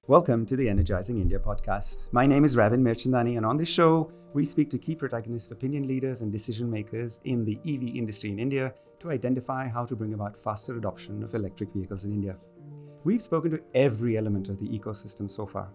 Welcome to the Energizing India podcast. My name is Ravin Mirchandani, and on this show, we speak to key protagonists, opinion leaders, and decision makers in the EV industry in India to identify how to bring about faster adoption of electric vehicles in India. We've spoken to every element of the ecosystem so far: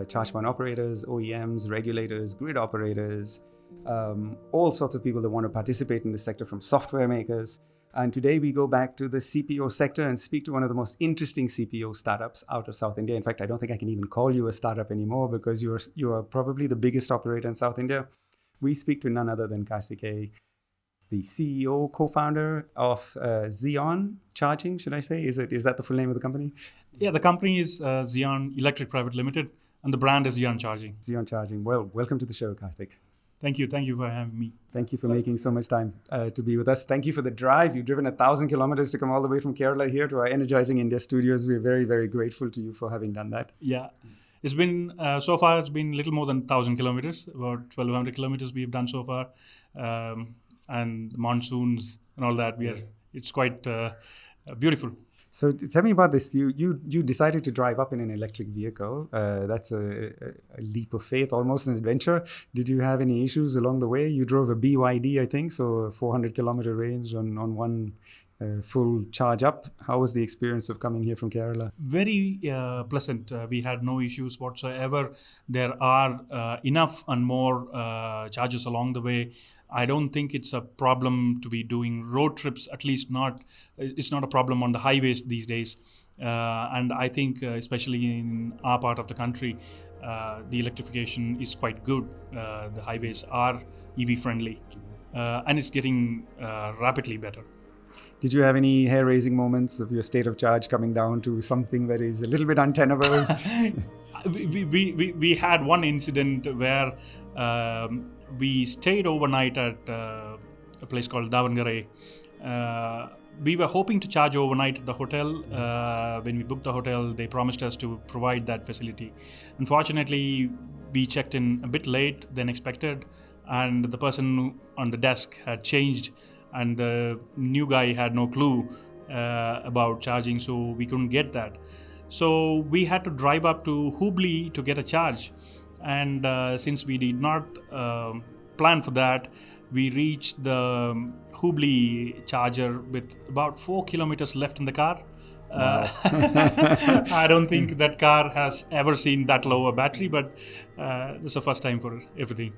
charge point operators, OEMs, regulators, grid operators, all sorts of people that want to participate in this sector, from software makers. And today we go back to the CPO sector and speak to one of the most interesting CPO startups out of South India. In fact, I don't think I can even call you a startup anymore because you are probably the biggest operator in South India. We speak to none other than Karthikeyan, the CEO, co-founder of Zeon Charging, should I say? Is that the full name of the company? Yeah, the company is Zeon Electric Private Limited, and the brand is Zeon Charging. Zeon Charging. Well, welcome to the show, Karthik. Thank you for having me. Thank you for making so much time to be with us. Thank you for the drive. You've driven 1,000 kilometers to come all the way from Kerala here to our Energizing India studios. We're very, very grateful to you for having done that. Yeah, it's been, so far it's been a little more than 1,000 kilometers, about 1,200 kilometers we've done so far. And the monsoons and all that, it's quite beautiful. So tell me about this. You decided to drive up in an electric vehicle. That's a leap of faith, almost an adventure. Did you have any issues along the way? You drove a BYD, I think, so a 400-kilometer range on one full charge up. How was the experience of coming here from Kerala? Very pleasant. We had no issues whatsoever. There are enough and more charges along the way. I don't think it's a problem to be doing road trips, at least it's not a problem on the highways these days. And I think especially in our part of the country, the electrification is quite good. The highways are EV friendly and it's getting rapidly better. Did you have any hair-raising moments of your state of charge coming down to something that is a little bit untenable? We had one incident where we stayed overnight at a place called Davangere. We were hoping to charge overnight at the hotel. When we booked the hotel, they promised us to provide that facility. Unfortunately, we checked in a bit late than expected, and the person on the desk had changed, and the new guy had no clue about charging, so we couldn't get that. So we had to drive up to Hubli to get a charge. And since we did not plan for that, we reached the Hubli charger with about 4 kilometers left in the car. Wow. I don't think that car has ever seen that low a battery, but this is the first time for everything.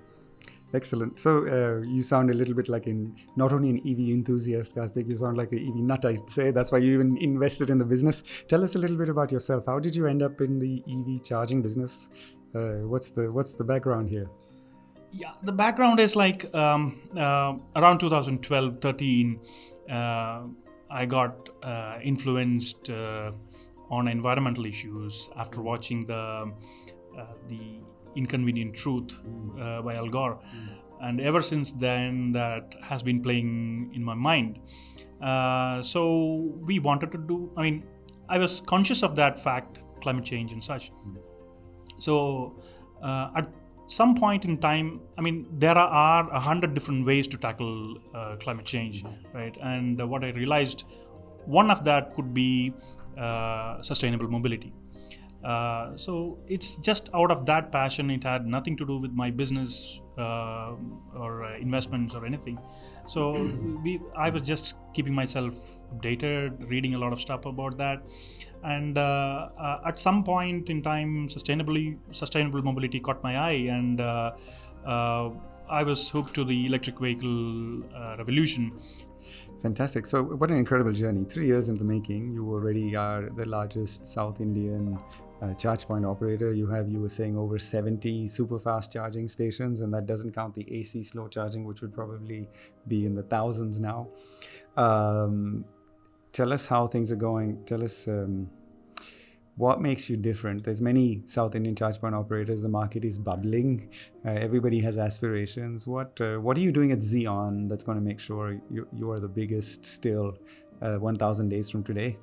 Excellent. So you sound a little bit like not only an EV enthusiast, Karthik, you sound like an EV nut, I'd say. That's why you even invested in the business. Tell us a little bit about yourself. How did you end up in the EV charging business? What's the background here? Yeah, the background is like around 2012-13, I got influenced on environmental issues after watching the Inconvenient Truth by Al Gore. And ever since then, that has been playing in my mind. So we wanted to I was conscious of that fact, climate change and such. So at some point in time, there are 100 different ways to tackle climate change, right? And what I realized, one of that could be sustainable mobility. So it's just out of that passion. It had nothing to do with my business or investments or anything. So I was just keeping myself updated, reading a lot of stuff about that. And at some point in time, sustainable mobility caught my eye, and I was hooked to the electric vehicle revolution. Fantastic. So what an incredible journey. 3 years in the making, you already are the largest South Indian charge point operator. You were saying, over 70 super fast charging stations, and that doesn't count the AC slow charging, which would probably be in the thousands now. Tell us how things are going. Tell us what makes you different. There's many South Indian charge point operators. The market is bubbling. Everybody has aspirations. What are you doing at Zeon that's going to make sure you are the biggest still 1,000 days from today,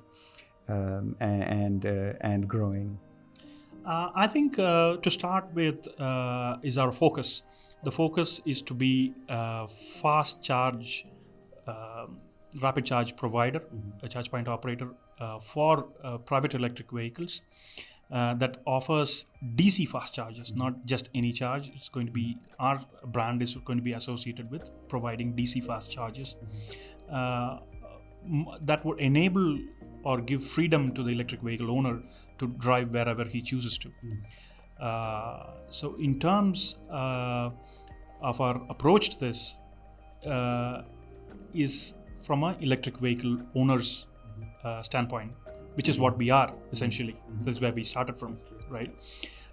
and growing? I think to start with is our focus. The focus is to be a fast charge, rapid charge provider, a charge point operator for private electric vehicles. that offers DC fast chargers, not just any charge. It's going to be, our brand is going to be associated with providing DC fast chargers that would enable or give freedom to the electric vehicle owner to drive wherever he chooses to. So in terms of our approach to this is from an electric vehicle owner's standpoint, which is what we are essentially. This is where we started from, right?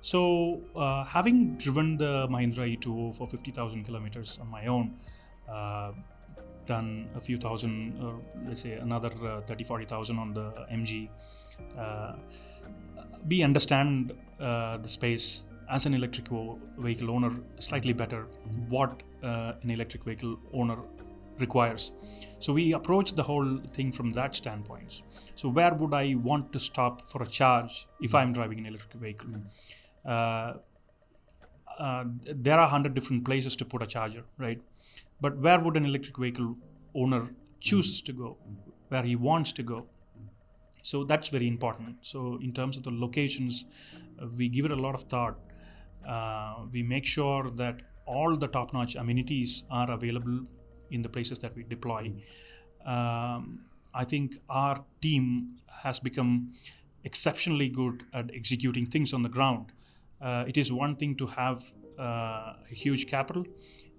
So having driven the Mahindra E2O for 50,000 kilometers on my own, done a few thousand, or let's say another 30,000-40,000 on the MG, we understand the space as an electric vehicle owner slightly better, what an electric vehicle owner requires. So we approach the whole thing from that standpoint. So where would I want to stop for a charge if I'm driving an electric vehicle? There are 100 different places to put a charger, right? But where would an electric vehicle owner choose to go, where he wants to go? So that's very important. So in terms of the locations, we give it a lot of thought. We make sure that all the top-notch amenities are available in the places that we deploy. I think our team has become exceptionally good at executing things on the ground. It is one thing to have a huge capital.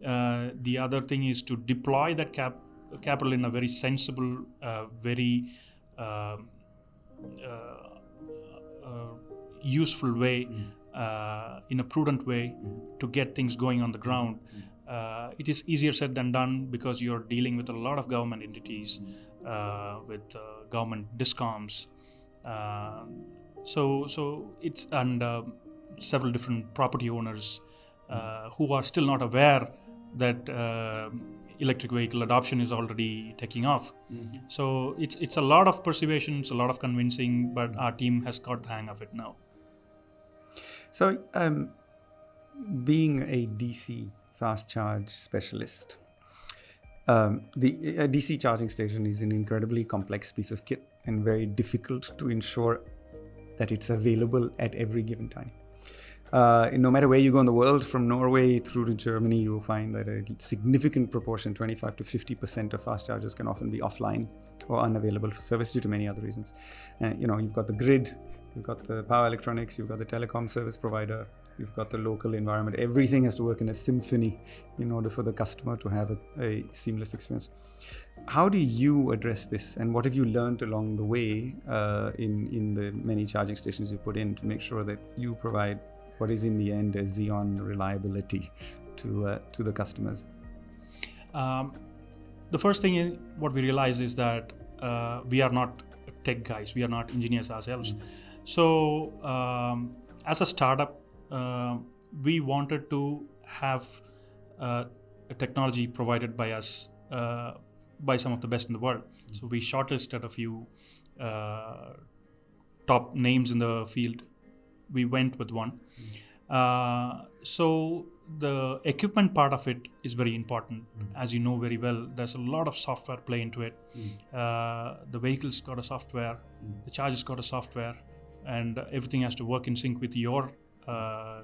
The other thing is to deploy that capital in a very sensible, very useful way, in a prudent way, to get things going on the ground. It is easier said than done because you're dealing with a lot of government entities, with government discoms. So it's, and several different property owners who are still not aware that electric vehicle adoption is already taking off. So it's a lot of persuasions, a lot of convincing, but our team has got the hang of it now. So being a DC fast charge specialist, a DC charging station is an incredibly complex piece of kit and very difficult to ensure that it's available at every given time. No matter where you go in the world, from Norway through to Germany, you will find that a significant proportion, 25 to 50% of fast chargers can often be offline or unavailable for service due to many other reasons. You've got the grid, you've got the power electronics, you've got the telecom service provider, you've got the local environment. Everything has to work in a symphony in order for the customer to have a seamless experience. How do you address this, and what have you learned along the way in the many charging stations you put in to make sure that you provide what is in the end a Zeon reliability to the customers? The first thing what we realize is that we are not tech guys, we are not engineers ourselves. So as a startup, we wanted to have a technology provided by us, by some of the best in the world. So we shortlisted a few top names in the field. We went with one. So the equipment part of it is very important. As you know very well, there's a lot of software play into it. The vehicle's got a software, the charger's got a software, and everything has to work in sync with your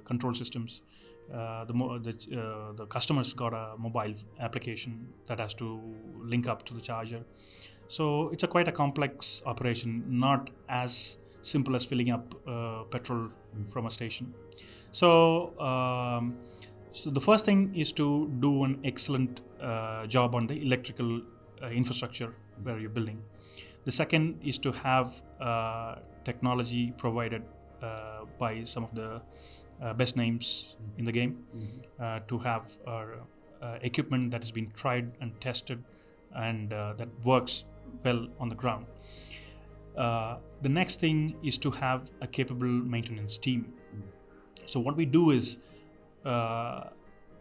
control systems. The customer's got a mobile application that has to link up to the charger. So it's quite a complex operation, not as simple as filling up petrol from a station. So the first thing is to do an excellent job on the electrical infrastructure where you're building. The second is to have technology provided by some of the best names in the game, to have equipment that has been tried and tested and that works well on the ground. The next thing is to have a capable maintenance team. So what we do is,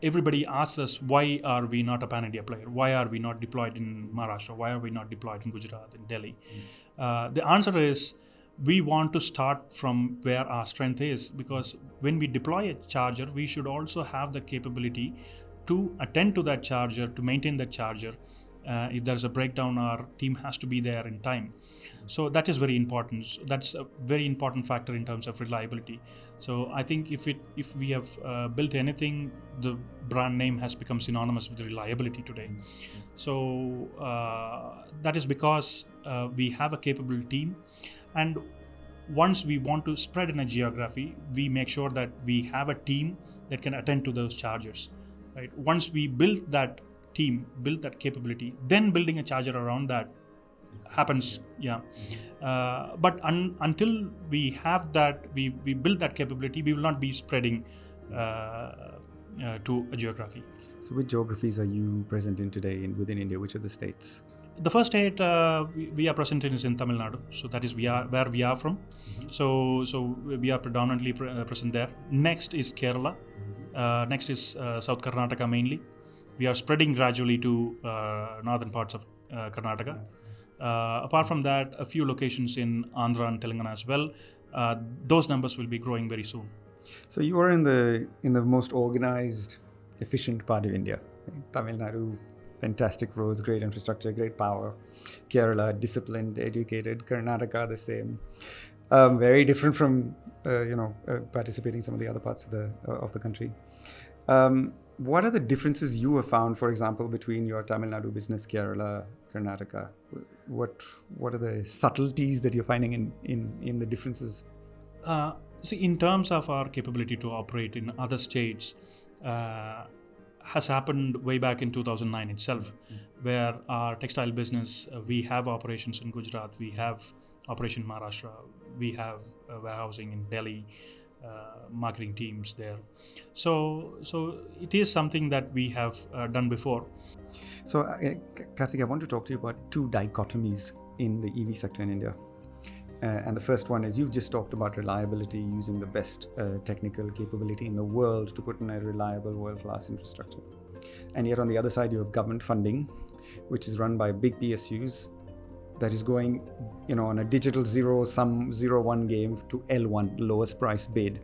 everybody asks us, why are we not a pan-India player? Why are we not deployed in Maharashtra? Why are we not deployed in Gujarat, in Delhi? The answer is, we want to start from where our strength is, because when we deploy a charger, we should also have the capability to attend to that charger, to maintain that charger, If there's a breakdown, our team has to be there in time. So that is very important. That's a very important factor in terms of reliability. So I think if we have built anything, the brand name has become synonymous with reliability today. So that is because we have a capable team, and once we want to spread in a geography, we make sure that we have a team that can attend to those chargers. Right? Once we build that team, build that capability, then building a charger around that happens. But until we have that, we build that capability, we will not be spreading to a geography. So which geographies are you present in today within India? Which are the states? The first state we are present in is in Tamil Nadu. So that is where we are from. So we are predominantly present there. Next is Kerala. Next is South Karnataka mainly. We are spreading gradually to northern parts of Karnataka. Apart from that, a few locations in Andhra and Telangana as well. Those numbers will be growing very soon. So you are in the most organized, efficient part of India. Tamil Nadu, fantastic roads, great infrastructure, great power. Kerala, disciplined, educated. Karnataka, the same. Very different from participating in some of the other parts of the country. What are the differences you have found, for example, between your Tamil Nadu business, Kerala, Karnataka? What are the subtleties that you're finding in the differences? See, in terms of our capability to operate in other states, has happened way back in 2009 itself, where our textile business, we have operations in Gujarat, we have operation in Maharashtra, we have warehousing in Delhi, marketing teams there. So it is something that we have done before. So, Karthik, I want to talk to you about two dichotomies in the EV sector in India. And the first one is, you've just talked about reliability, using the best technical capability in the world to put in a reliable world-class infrastructure. And yet on the other side, you have government funding, which is run by big PSUs, that is going on a digital zero-sum 0-1 game to L1, lowest price bid,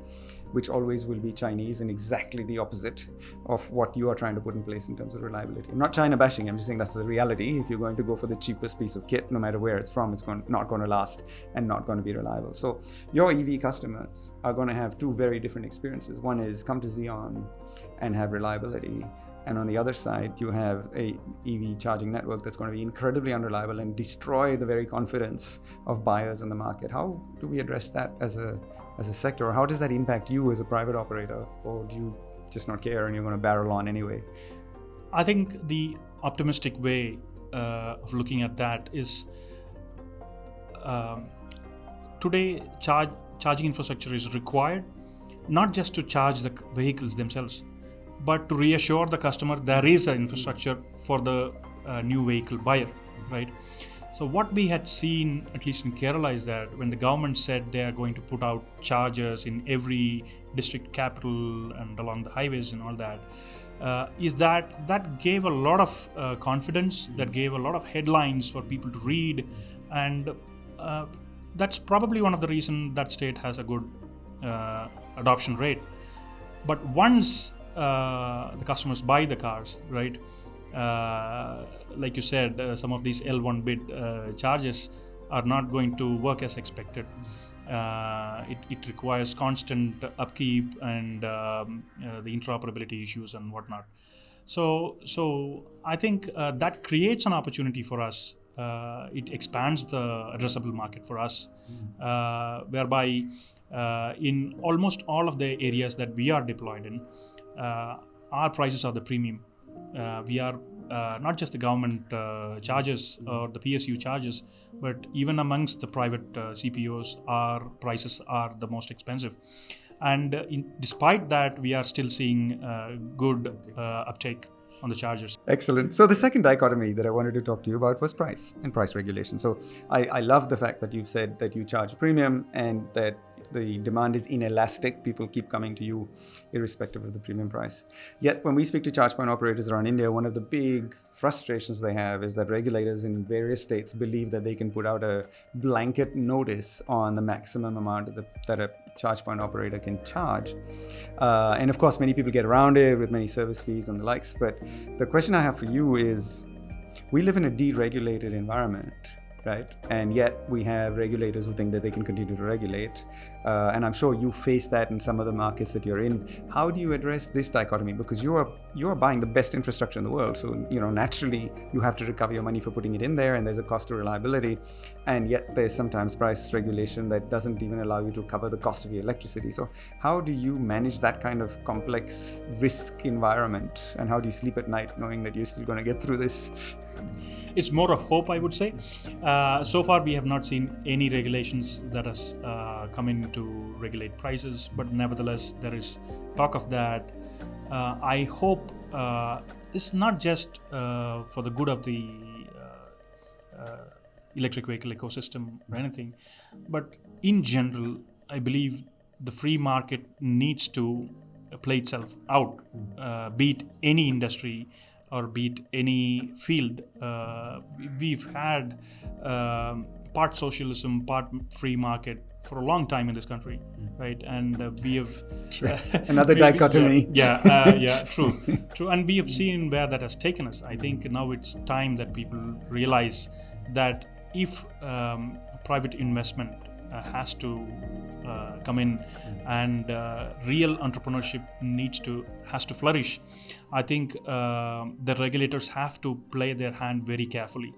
which always will be Chinese and exactly the opposite of what you are trying to put in place in terms of reliability. I'm not China bashing, I'm just saying that's the reality. If you're going to go for the cheapest piece of kit, no matter where it's from, it's not going to last and not going to be reliable. So your EV customers are going to have two very different experiences. One is come to Zeon and have reliability. And on the other side, you have a EV charging network that's going to be incredibly unreliable and destroy the very confidence of buyers in the market. How do we address that as a sector? Or how does that impact you as a private operator? Or do you just not care and you're going to barrel on anyway? I think the optimistic way of looking at that is today charging infrastructure is required, not just to charge the vehicles themselves, but to reassure the customer there is an infrastructure for the new vehicle buyer, right? So what we had seen, at least in Kerala, is that when the government said they are going to put out chargers in every district capital and along the highways and all that, is that gave a lot of confidence, that gave a lot of headlines for people to read, and that's probably one of the reasons that state has a good adoption rate. But once the customers buy the cars, right? Like you said, some of these L1 bid charges are not going to work as expected. It requires constant upkeep and the interoperability issues and whatnot. So I think that creates an opportunity for us. It expands the addressable market for us, whereby in almost all of the areas that we are deployed in, our prices are the premium. We are not just the government charges or the PSU charges, but even amongst the private CPOs, our prices are the most expensive. And despite that, we are still seeing good uptake on the chargers. Excellent. So the second dichotomy that I wanted to talk to you about was price and price regulation. So I love the fact that you've said that you charge a premium and that the demand is inelastic. People keep coming to you irrespective of the premium price. Yet when we speak to charge point operators around India, one of the big frustrations they have is that regulators in various states believe that they can put out a blanket notice on the maximum amount that a charge point operator can charge. And of course, many people get around it with many service fees and the likes. But the question I have for you is, we live in a deregulated environment, right? And yet we have regulators who think that they can continue to regulate. And I'm sure you face that in some of the markets that you're in. How do you address this dichotomy? Because you are buying the best infrastructure in the world. So, naturally you have to recover your money for putting it in there, and there's a cost to reliability. And yet there's sometimes price regulation that doesn't even allow you to cover the cost of your electricity. So how do you manage that kind of complex risk environment? And how do you sleep at night knowing that you're still going to get through this? It's more of hope, I would say. So far, we have not seen any regulations that has come in to regulate prices, but nevertheless, there is talk of that. I hope it's not just for the good of the electric vehicle ecosystem or anything, but in general, I believe the free market needs to play itself out, be it any industry or be it any field. We've had part socialism, part free market for a long time in this country, right? And we have another dichotomy. True. And we have seen where that has taken us. I think now it's time that people realize that if private investment has to come in, and real entrepreneurship has to flourish, I think the regulators have to play their hand very carefully.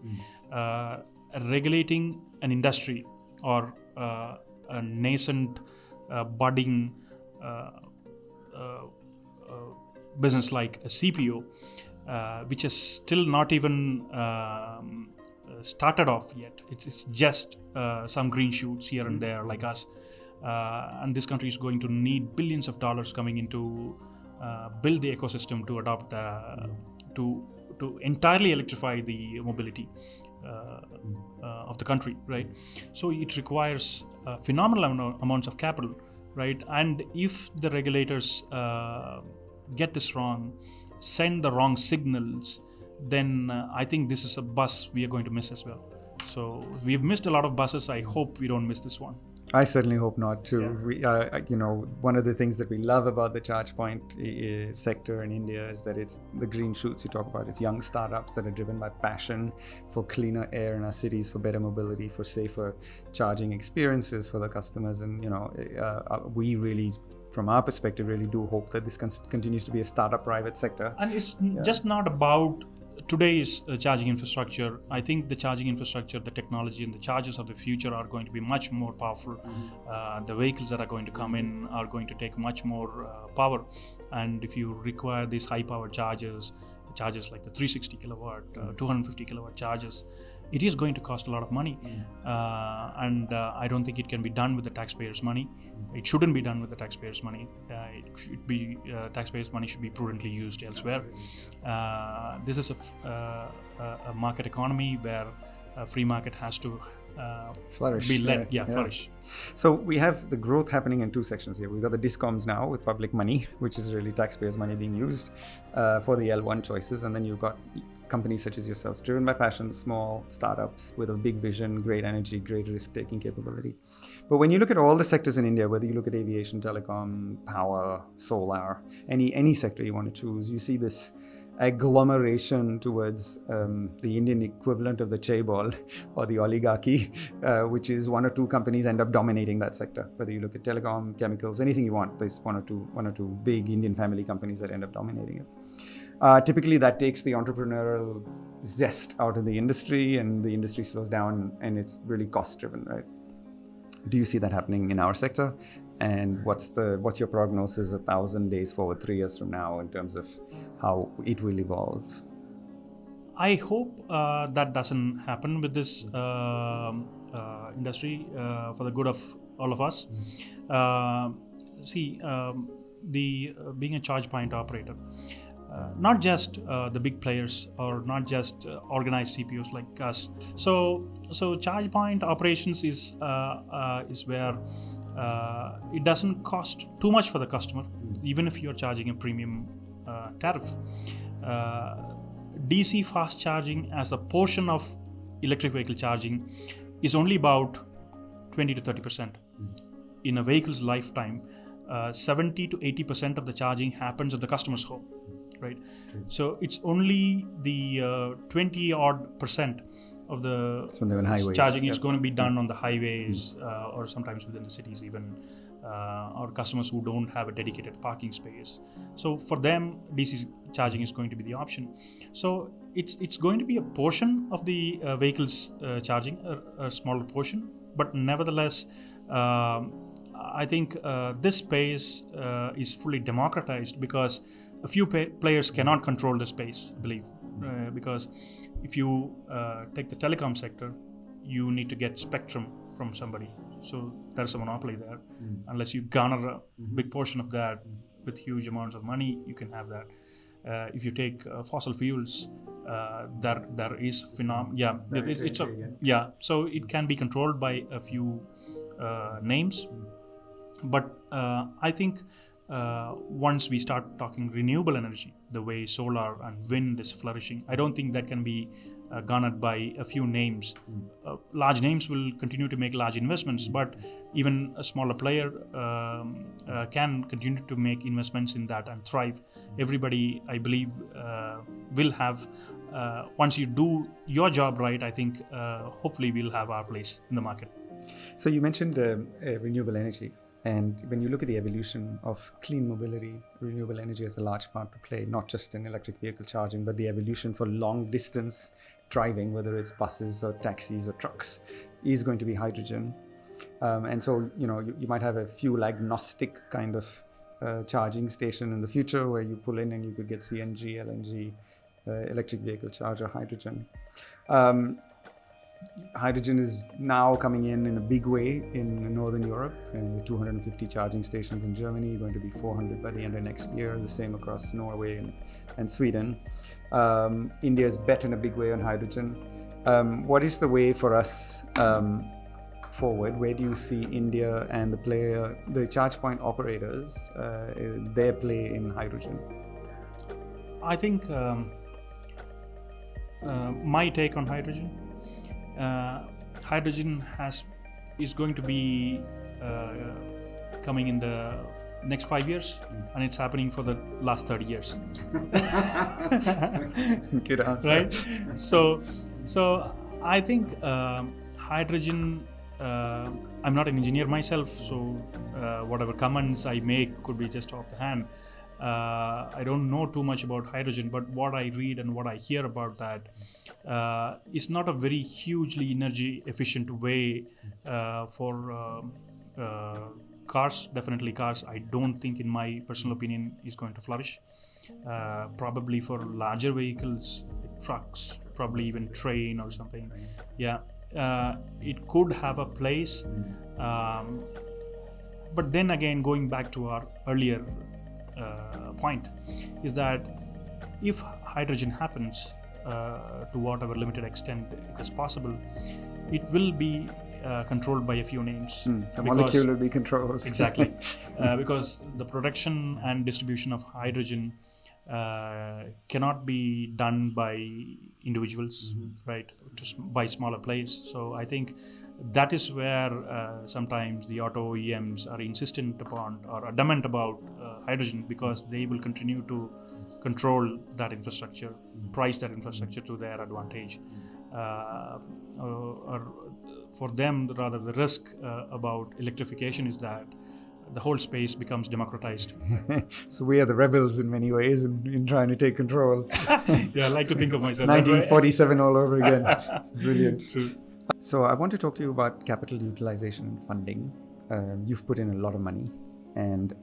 Regulating an industry or a nascent budding business like a CPO, which has still not even started off yet. It's just some green shoots here and there, like us. And this country is going to need billions of dollars coming in to build the ecosystem to adopt to entirely electrify the mobility of the country, right? So it requires phenomenal amounts of capital, right? And if the regulators get this wrong, send the wrong signals, then I think this is a bus we are going to miss as well. So we've missed a lot of buses. I hope we don't miss this one. I certainly hope not too. Yeah. We, one of the things that we love about the charge point sector in India is that it's the green shoots you talk about. It's young startups that are driven by passion for cleaner air in our cities, for better mobility, for safer charging experiences for the customers. And, we really, from our perspective, really do hope that this continues to be a startup private sector. And it's just not about today's charging infrastructure. I think the charging infrastructure, the technology and the chargers of the future are going to be much more powerful. The vehicles that are going to come in are going to take much more power. And if you require these high power chargers like the 360 kilowatt, 250 kilowatt chargers, it is going to cost a lot of money. And I don't think it can be done with the taxpayers' money. It shouldn't be done with the taxpayers' money. Taxpayers' money should be prudently used elsewhere. This is a market economy where a free market has to flourish. Be led, flourish. So we have the growth happening in two sections here. We've got the discoms now with public money, which is really taxpayers' money being used for the L1 choices. And then you've got companies such as yourselves, driven by passion, small startups with a big vision, great energy, great risk-taking capability. But when you look at all the sectors in India, whether you look at aviation, telecom, power, solar, any sector you want to choose, you see this agglomeration towards the Indian equivalent of the chaebol or the oligarchy, which is one or two companies end up dominating that sector. Whether you look at telecom, chemicals, anything you want, there's one or two big Indian family companies that end up dominating it. Typically, that takes the entrepreneurial zest out of the industry, and the industry slows down, and it's really cost-driven, right? Do you see that happening in our sector? And what's your prognosis 1,000 days forward, 3 years from now, in terms of how it will evolve? I hope that doesn't happen with this industry for the good of all of us. Being a charge point operator, not just the big players or not just organized CPOs like us. So charge point operations is where it doesn't cost too much for the customer, even if you're charging a premium tariff. DC fast charging as a portion of electric vehicle charging is only about 20 to 30%. In a vehicle's lifetime, 70 to 80% of the charging happens at the customer's home. right? So it's only the 20 odd percent of the charging is going to be done on the highways or sometimes within the cities even, or customers who don't have a dedicated parking space. So for them, DC charging is going to be the option. So it's going to be a portion of the vehicles charging, a smaller portion, but nevertheless, I think this space is fully democratized because a few players cannot control the space, I believe. Because if you take the telecom sector, you need to get spectrum from somebody. So there's a monopoly there. Unless you garner a big portion of that with huge amounts of money, you can have that. If you take fossil fuels, there is so it can be controlled by a few names. But I think once we start talking renewable energy, the way solar and wind is flourishing, I don't think that can be garnered by a few names. Large names will continue to make large investments, but even a smaller player can continue to make investments in that and thrive. Everybody, I believe, will have, once you do your job right, I think hopefully we'll have our place in the market. So you mentioned renewable energy. And when you look at the evolution of clean mobility, renewable energy has a large part to play, not just in electric vehicle charging, but the evolution for long distance driving, whether it's buses or taxis or trucks, is going to be hydrogen. And so, you might have a fuel agnostic kind of charging station in the future where you pull in and you could get CNG, LNG, electric vehicle charger, hydrogen. Hydrogen is now coming in a big way in Northern Europe. 250 charging stations in Germany, going to be 400 by the end of next year, the same across Norway and Sweden. India's bet in a big way on hydrogen. What is the way for us forward? Where do you see India and the charge point operators, their play in hydrogen? I think my take on hydrogen, hydrogen is going to be coming in the next 5 years, and it's happening for the last 30 years. Good answer. Right? So I think hydrogen, I'm not an engineer myself, so whatever comments I make could be just off the hand. I don't know too much about hydrogen, but what I read and what I hear about that is not a very hugely energy efficient way for cars. Definitely cars, I don't think, in my personal opinion, is going to flourish. Probably for larger vehicles, trucks, probably even train or something. Yeah, it could have a place. But then again, going back to our earlier point, is that if hydrogen happens to whatever limited extent it is possible, it will be controlled by a few names. The molecule will be controlled. Exactly. Because the production and distribution of hydrogen cannot be done by individuals, right? Just by smaller players. So I think that is where sometimes the auto OEMs are insistent upon or adamant about hydrogen, because they will continue to control that infrastructure, price that infrastructure to their advantage. Or for them, rather, the risk about electrification is that the whole space becomes democratized. So we are the rebels in many ways in trying to take control. Yeah, I like to think of myself 1947 all over again. It's brilliant. True. So I want to talk to you about capital utilization and funding. You've put in a lot of money, and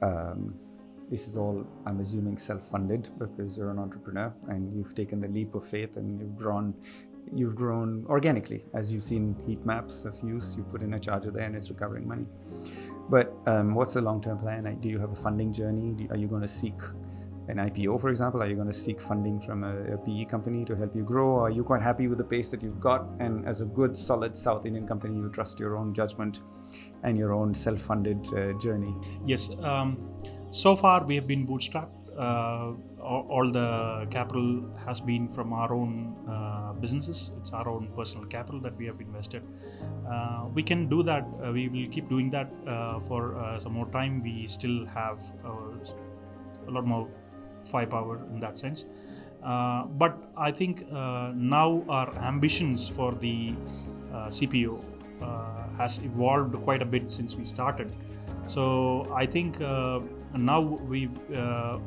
this is all, I'm assuming, self-funded because you're an entrepreneur and you've taken the leap of faith and you've grown organically. As you've seen heat maps of use, you put in a charger there and it's recovering money. But what's the long-term plan? Do you have a funding journey? Are you going to seek an IPO, for example? Are you going to seek funding from a PE company to help you grow? Or are you quite happy with the pace that you've got? And as a good, solid South Indian company, you trust your own judgment and your own self-funded journey? Yes. So far, we have been bootstrapped. All the capital has been from our own businesses. It's our own personal capital that we have invested. We can do that. We will keep doing that for some more time. We still have a lot more firepower in that sense. But I think now our ambitions for the CPO has evolved quite a bit since we started. So I think now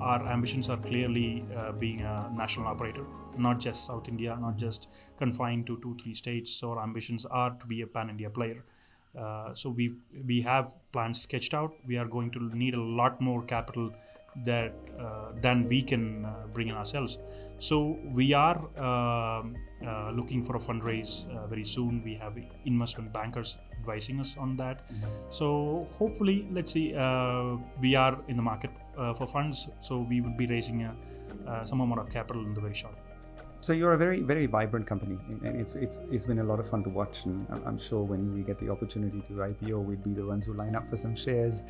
our ambitions are clearly being a national operator, not just South India, not just confined to 2-3 states. So our ambitions are to be a pan-India player. So we have plans sketched out. We are going to need a lot more capital than we can bring in ourselves. So we are looking for a fundraise very soon. We have investment bankers advising us on that. So hopefully, let's see, we are in the market for funds. So we will be raising some amount of capital in the very short. So you're a very, very vibrant company, and it's been a lot of fun to watch. And I'm sure when we get the opportunity to IPO, we'd be the ones who line up for some shares.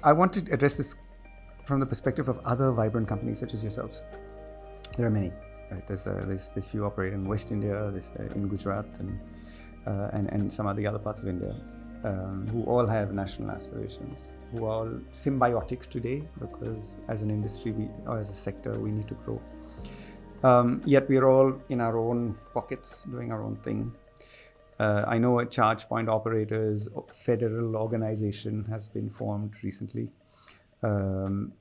I want to address this from the perspective of other vibrant companies such as yourselves. There are many. Right? There's few operate in West India, there's in Gujarat, and some of the other parts of India, who all have national aspirations, who are all symbiotic today, because as an industry or as a sector, we need to grow. Yet we are all in our own pockets doing our own thing. I know a Charge Point Operators Federal Organization has been formed recently.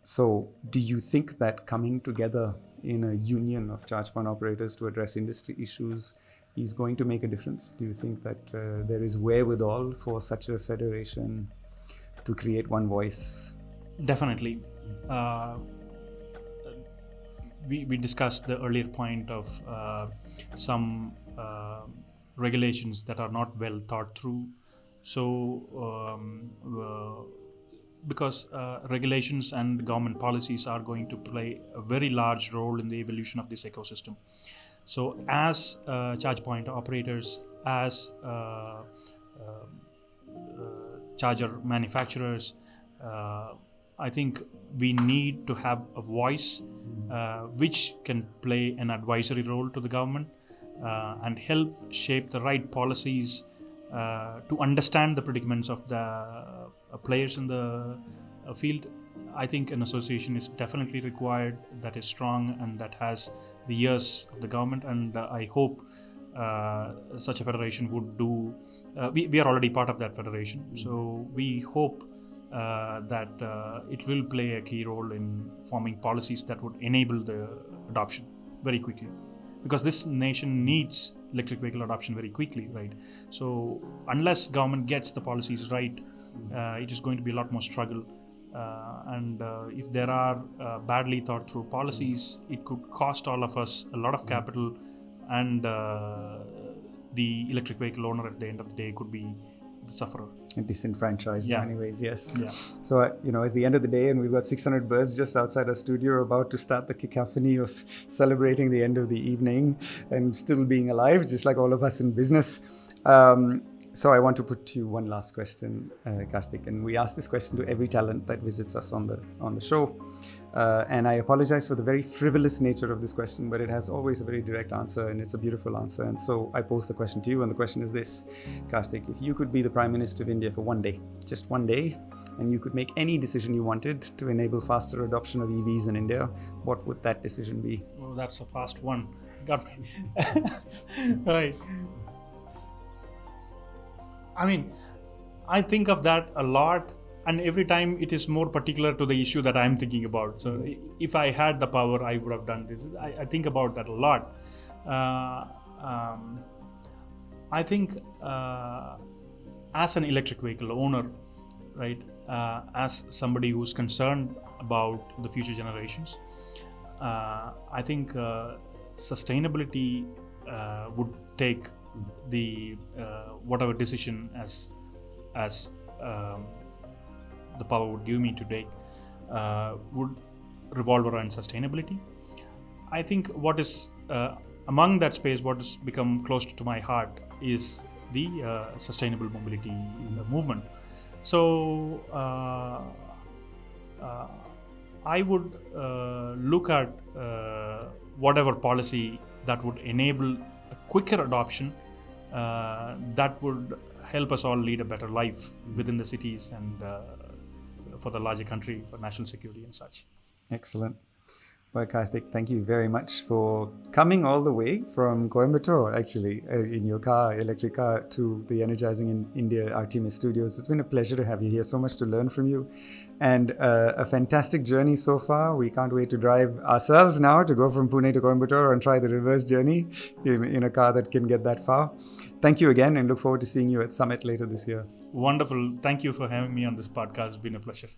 So do you think that coming together in a union of Charge Point Operators to address industry issues is going to make a difference? Do you think that there is wherewithal for such a federation to create one voice? Definitely. We discussed the earlier point of some regulations that are not well thought through. So because regulations and government policies are going to play a very large role in the evolution of this ecosystem. So as charge point operators, as charger manufacturers, I think we need to have a voice which can play an advisory role to the government and help shape the right policies to understand the predicaments of the players in the field. I think an association is definitely required that is strong and that has the ears of the government, and I hope such a federation would do. We are already part of that federation, so we hope that it will play a key role in forming policies that would enable the adoption very quickly, because this nation needs electric vehicle adoption very quickly, right? So unless government gets the policies right, it is going to be a lot more struggle. And if there are badly thought through policies, it could cost all of us a lot of capital, and the electric vehicle owner at the end of the day could be the sufferer. Disenfranchised in many ways, yes. Yeah. So, it's the end of the day, and we've got 600 birds just outside our studio about to start the cacophony of celebrating the end of the evening and still being alive, just like all of us in business. So I want to put to you one last question, Karthik, and we ask this question to every talent that visits us on the show. And I apologize for the very frivolous nature of this question, but it has always a very direct answer, and it's a beautiful answer. And so I pose the question to you, and the question is this, Karthik: if you could be the Prime Minister of India for one day, just one day, and you could make any decision you wanted to enable faster adoption of EVs in India, what would that decision be? Oh, that's a fast one. Got me. Right. I mean, I think of that a lot, and every time it is more particular to the issue that I'm thinking about. So if I had the power, I would have done this. I think about that a lot. I think as an electric vehicle owner, right, as somebody who's concerned about the future generations, I think sustainability would take the whatever decision as the power would give me today would revolve around sustainability. I think what is among that space, what has become close to my heart is the sustainable mobility movement. So I would look at whatever policy that would enable a quicker adoption that would help us all lead a better life within the cities and for the larger country, for national security and such. Excellent. Well, Karthik, thank you very much for coming all the way from Coimbatore, actually, in your car, electric car, to the Energizing in India Artemis Studios. It's been a pleasure to have you here. So much to learn from you, and a fantastic journey so far. We can't wait to drive ourselves now to go from Pune to Coimbatore and try the reverse journey in a car that can get that far. Thank you again, and look forward to seeing you at Summit later this year. Wonderful. Thank you for having me on this podcast. It's been a pleasure.